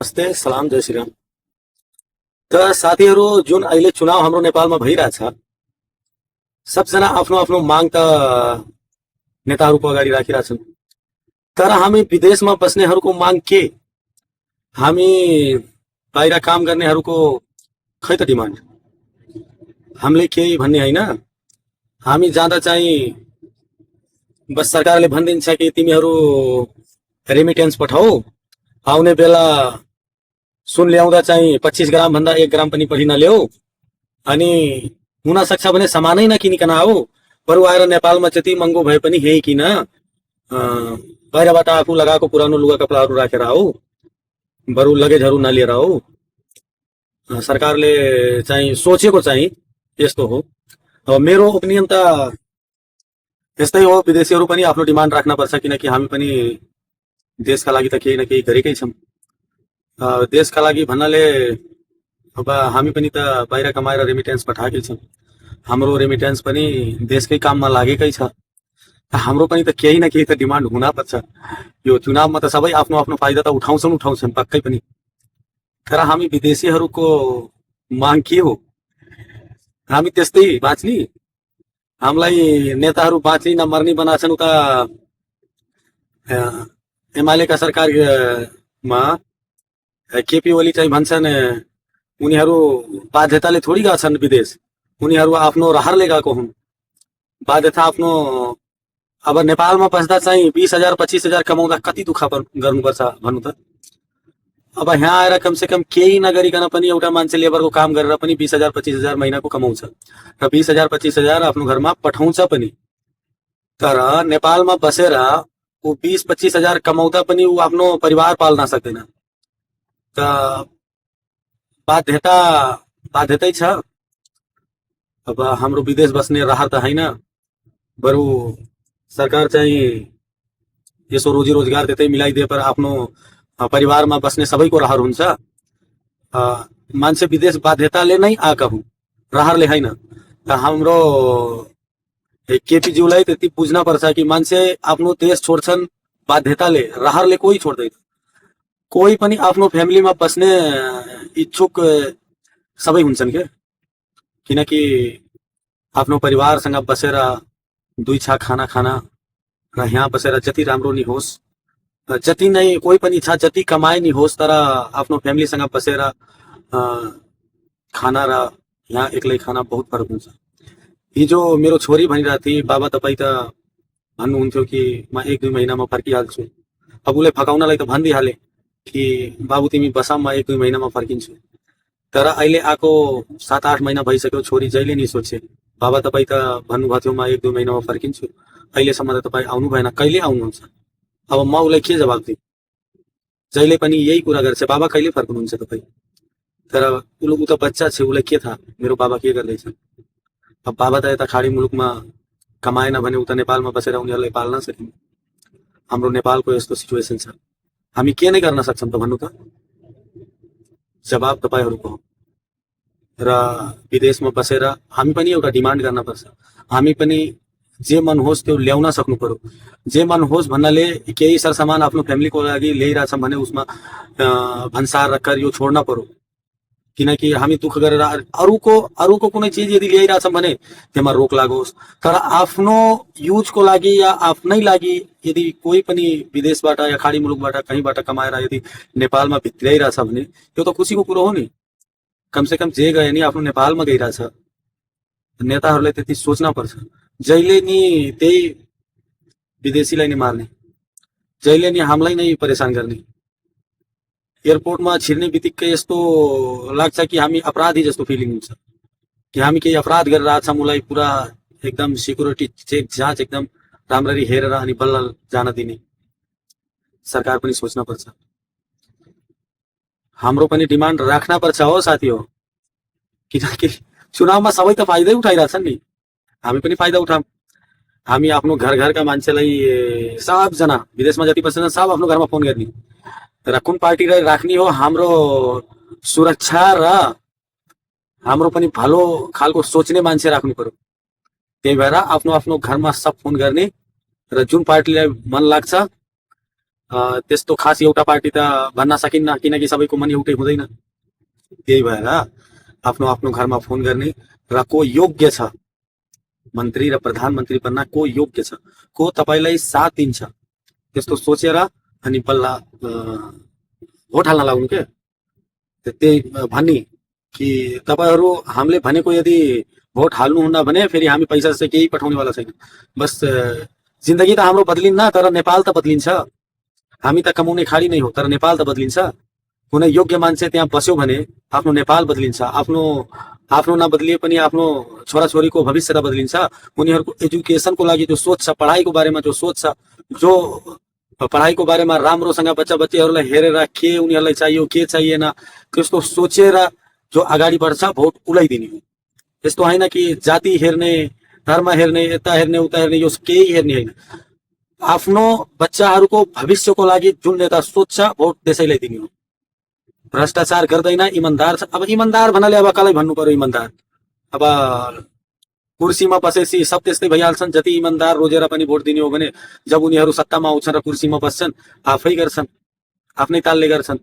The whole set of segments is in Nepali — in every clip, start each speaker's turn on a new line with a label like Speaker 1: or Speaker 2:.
Speaker 1: नमस्ते, सलाम, जय श्रीराम। त साथीहरू, जुन अहिले चुनाव हाम्रो नेपालमा भइरहेछ, सबजना आफ्नो आफ्नो माग त नेताहरूको अगाडि राखिरहेछन्। तर हामी विदेशमा बस्नेहरूको माग के? हामी बाहिर काम गर्नेहरूको खै त डिमान्ड? हामीले केही भन्ने होइन। हामी जाँदा चाहिँ बस सरकारले भनिदिन्छ कि तिमीहरू रेमिटेन्स पठाऊ, आउने बेला सुन ल्याउँदा चाहिँ 25 ग्राम भन्दा 1 ग्राम पनि बढी नल्याऊ, अनि हुन सक्छ भने सामानै नकिनिकन आऊ, बरु आएर नेपालमा जति महँगो भए पनि यही किन, बाहिरबाट आफू लगाएको पुरानो लुगा कपडाहरू राखेर आऊ, बरु लगेजहरू नलिएर आऊ। सरकारले चाहिँ सोचेको चाहिँ यस्तो हो। अब मेरो ओपिनियन त यस्तै हो, विदेशीहरू पनि आफ्नो डिमान्ड राख्नुपर्छ, किनकि हामी पनि देशका लागि त केही न केही गरेकै छौँ। देशका लागि भन्नाले अब हामी पनि त बाहिर कमाएर रेमिटेन्स पठाएकै छौँ। हाम्रो रेमिटेन्स पनि देशकै काममा लागेकै छ। हाम्रो पनि त केही न केही त डिमान्ड हुनपर्छ। यो चुनावमा त सबै आफ्नो आफ्नो फाइदा त उठाउँछन् पक्कै पनि। तर हामी विदेशीहरूको माग के हो? हामी त्यस्तै बाँच्ने? हामीलाई नेताहरू बाँच्ने न मर्ने बनाछन्। उता एमालेका सरकारमा केपी ओली चाहिँ भन्छन् उनीहरू बाध्यताले थोडी गएछन् विदेश, उनीहरू आफ्नो रहरले गएको हुन्। बाध्यता आफ्नो। अब नेपालमा बस्दा चाहिँ 20,000 25,000 कमाउँदा कति दुःख गर्नुपर्छ भन्नु त। अब यहाँ आएर कमसेकम केही नगरिकन पनि एउटा मान्छे लेबरको काम गरेर पनि 20,000 25,000 महिनाको कमाउँछ र 20,000 25,000 आफ्नो घरमा पठाउँछ पनि। तर नेपालमा बसेर ऊ 20-25,000 कमाउँदा पनि ऊ आफ्नो परिवार पाल्न सक्दैन। त बाध्यतै छ। अब हाम्रो विदेश बस्ने रहर त होइन, बरु सरकार चाहिँ यसो रोजी रोजगार त्यतै मिलाइदिए पर आफ्नो परिवारमा बस्ने सबैको रहर हुन्छ। मान्छे विदेश बाध्यताले नै आएका हुन्, रहरले होइन। त हाम्रो केपीज्यूलाई त्यति बुझ्न पर्छ कि मान्छे आफ्नो देश छोड्छन् बाध्यताले, रहरले कोही छोड्दैन। कोही पनि आफ्नो फ्यामिलीमा बस्ने इच्छुक सबै हुन्छन् के, किनकि आफ्नो परिवारसँग बसेर 2 छाक खाना खाना र यहाँ बसेर जति राम्रो नि होस्, जति नै कोही पनि इच्छा जति कमाए नि होस्, तर आफ्नो फ्यामिलीसँग बसेर खाना र यहाँ एक्लै खाना बहुत फरक हुन्छ। हिजो मेरो छोरी भनिरहेको थिए, बाबा तपाईँ त भन्नुहुन्थ्यो कि म 1-2 महिनामा फर्किहाल्छु। अब उसले फकाउनलाई त भनिदिइहाले कि बाबु तिमी बस, म 1-2 महिनामा फर्किन्छु। तर अहिले आएको 7-8 महिना भइसक्यो, छोरी जहिले नि सोचे बाबा तपाईँ त भन्नुभएको थियो म 1-2 महिनामा फर्किन्छु, अहिलेसम्म त तपाईँ आउनु भएन, कहिले आउनुहुन्छ? अब म उसलाई के जवाब दिउँ? जहिले पनि यही कुरा गर्छ, बाबा कहिले फर्कनुहुन्छ तपाईँ? तर ऊ त बच्चा छ, उसलाई के थाहा मेरो बाबा के गर्दैछ। अब बाबा त यता खाडी मुलुकमा कमाएन भने उता नेपालमा बसेर उनीहरूलाई पाल्न सकिन्छ। हाम्रो नेपालको यस्तो सिचुएसन छ, हामी के नै गर्न सक्छौँ त भन्नु त? जवाब तपाईहरूको हो। र विदेशमा बसेर हामी पनि एउटा डिमान्ड गर्न पर्छ। हामी पनि जे मन होस् त्यो ल्याउन सक्नु पर्यो। जे मन होस् भन्नाले केही सरसामान आफ्नो फ्यामिलीको लागि ल्याइरहेछौँ भने उसमा भन्सार रक्कर यो छोड्न पर्यो, किनकि हामी दुःख गरेर अरूको कुनै चिज यदि ल्याइरहेछौँ भने त्यसमा रोक लागोस्। तर आफ्नो युजको लागि या आफ्नै लागि यदि कोही पनि विदेशबाट या खाडी मुलुकबाट कहीँबाट कमाएर यदि नेपालमा भित्र्याइरहेछ भने त्यो त खुसीको कुरो हो नि। कमसेकम जे गए नि आफ्नो नेपालमा गइरहेछ। नेताहरूले त्यति सोच्न पर्छ। जहिले नि त्यही विदेशीलाई नै मार्ने, जहिले नि हामीलाई नै परेशान गर्ने। एयरपोर्टमा छिर्ने बित्तिकै यस्तो लाग्छ कि हामी अपराधी जस्तो फिलिङ हुन्छ कि हामी केही अपराध गरेर आछौँ। उसलाई पुरा एकदम सिक्युरिटी चेक जाँच एकदम राम्ररी हेरेर अनि बल्ल जान दिने। सरकार पनि सोच्न पर्छ, हाम्रो पनि डिमान्ड राख्न पर्छ हो साथी हो। किनकि चुनावमा सबै त फाइदै उठाइरहेछन् नि, हामी पनि फाइदा उठाऊँ। हामी आफ्नो घरका मान्छेलाई सबजना विदेशमा जति बस्छन् सब आफ्नो घरमा फोन गर्ने र कुन पार्टीलाई राख्ने हो, हाम्रो सुरक्षा र हाम्रो पनि भलो खालको सोच्ने मान्छे राख्नु पर्यो। त्यही भएर आफ्नो आफ्नो घरमा सब फोन गर्ने र जुन पार्टीलाई मन लाग्छ त्यस्तो खास एउटा पार्टी त भन्न सकिन्न, किनकि सबैको मन एउटै हुँदैन। त्यही भएर आफ्नो आफ्नो घरमा फोन गर्ने र को योग्य छ मन्त्री र प्रधानमन्त्री बन्न, को योग्य छ, को तपाईँलाई साथ दिन्छ, त्यस्तो सोचेर अनि बल्ल भोट हाल्न लाग्नु के। त्यही भन्ने कि तपाईँहरू हामीले भनेको यदि भोट हाल्नुहुन्न भने फेरि हामी पैसा चाहिँ केही पठाउनेवाला छैन। बस जिन्दगी त हाम्रो बदलिन्न, तर नेपाल त बदलिन्छ। हामी त कमाउने खाडी नै हो, तर नेपाल त बदलिन्छ। कुनै योग्य मान्छे त्यहाँ बस्यो भने आफ्नो नेपाल बदलिन्छ। आफ्नो नबदलिए पनि आफ्नो छोराछोरीको भविष्य त बदलिन्छ। उनीहरूको एजुकेसनको लागि जो सोच छ, पढाइको बारेमा जो सोच छ, जो पढाइको बारेमा राम्रोसँग बच्चाबच्चीहरूलाई हेरेर के उनीहरूलाई चाहियो के चाहिएन त्यस्तो सोचेर जो अगाडि बढ्छ भोट उसलाई दिने हो। यस्तो होइन कि जाति हेर्ने, धर्म हेर्ने, यता हेर्ने उता हेर्ने, यो केही हेर्ने होइन। आफ्नो बच्चाहरूको भविष्यको लागि जुन नेता सोच्छ भोट त्यसैलाई दिने हो। भ्रष्टाचार गर्दैन, इमान्दार छ। अब इमान्दार भन्नाले अब कसलाई भन्नु पर्यो इमान्दार? अब कुर्सीमा बसेपछि सब त्यस्तै भइहाल्छन्। जति इमान्दार रोजेर पनि भोट दिने हो भने जब उनीहरू सत्तामा आउँछन् र कुर्सीमा बस्छन् आफै गर्छन्, आफ्नै तालले गर्छन्।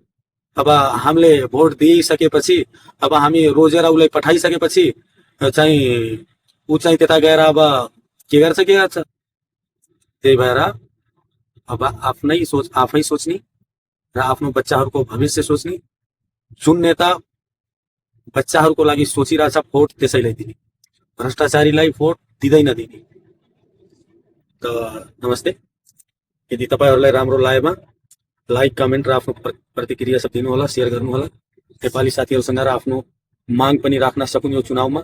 Speaker 1: अब हामीले भोट दिइसकेपछि, अब हामी रोजेर उसलाई पठाइसकेपछि चाहिँ ऊ चाहिँ त्यता गएर अब के गर्छ के गर्छ। त्यही भएर अब आफ्नै सोच आफै सोच्ने र आफ्नो बच्चाहरूको भविष्य सोच्ने। जुन नेता बच्चाहरूको लागि सोचिरहेछ भोट त्यसैलाई दिने, भ्रष्टाचारीलाई भोट दिँदैन दिने। त नमस्ते। यदि तपाईँहरूलाई राम्रो लागेमा लाइक, कमेन्ट र आफ्नो प्रतिक्रिया सब दिनुहोला, सेयर गर्नुहोला। नेपाली साथीहरूसँग र आफ्नो माग पनि राख्न सकुन् यो चुनावमा।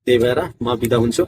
Speaker 1: त्यही भएर म बिदा हुन्छु।